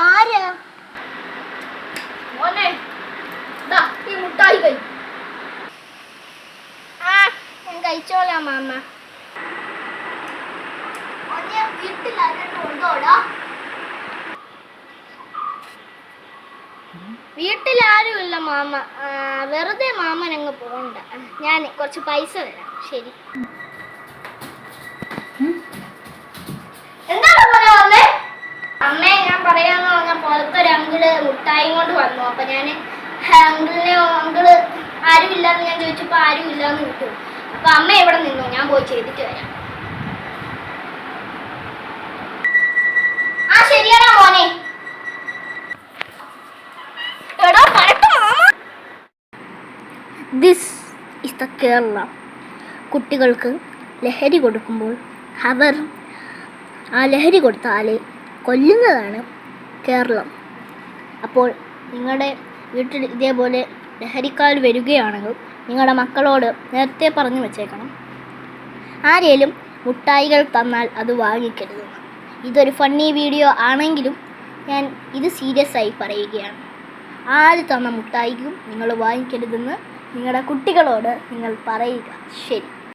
ആരാ മോനെ? ഈ മുട്ടായി കൈ. ഞാൻ കഴിച്ചോളാം മാമ. വീട്ടിലാരുമില്ല മാമ. വെറുതെ മാമൻ അങ്ങ് പോകണ്ട. ഞാൻ കുറച്ച് പൈസ തരാം. ശരി. എന്താണ് പറയാ അമ്മേ? ഞാൻ പറയാന്ന് പറഞ്ഞ പുറത്തൊരു അങ്കിള് മുട്ടായി കൊണ്ട് വന്നു. അപ്പൊ ഞാൻ അങ്കിള് ആരുമില്ലാന്ന് ഞാൻ ചോദിച്ചപ്പോ ആരും ഇല്ലാന്ന് കിട്ടു. അപ്പൊ അമ്മ എവിടെ നിന്നു? ഞാൻ പോയി ചെയ്തിട്ട് വരാം. ശരിയാണോ മോനെ? This is the Kerala. കുട്ടികൾക്ക് ലഹരി കൊടുക്കുമ്പോൾ അവർ ആ ലഹരി കൊടുത്താലെ കൊല്ലുന്നതാണ് കേരളം. അപ്പോൾ നിങ്ങളുടെ വീട്ടിൽ ഇതേപോലെ ലഹരിക്കാർ വരികയാണെങ്കിൽ നിങ്ങളുടെ മക്കളോട് നേരത്തെ പറഞ്ഞു വെച്ചേക്കണം. ആരേലും മുട്ടായികൾ തന്നാൽ അത് വാങ്ങിക്കരുത്. ഇതൊരു ഫണ്ണി വീഡിയോ ആണെങ്കിലും ഞാൻ ഇത് സീരിയസ് ആയി പറയുകയാണ്. ആര് തന്ന മുട്ടായിക്കും നിങ്ങൾ വാങ്ങിക്കരുതെന്ന് നിങ്ങളുടെ കുട്ടികളോട് നിങ്ങൾ പറയുക. ശരി.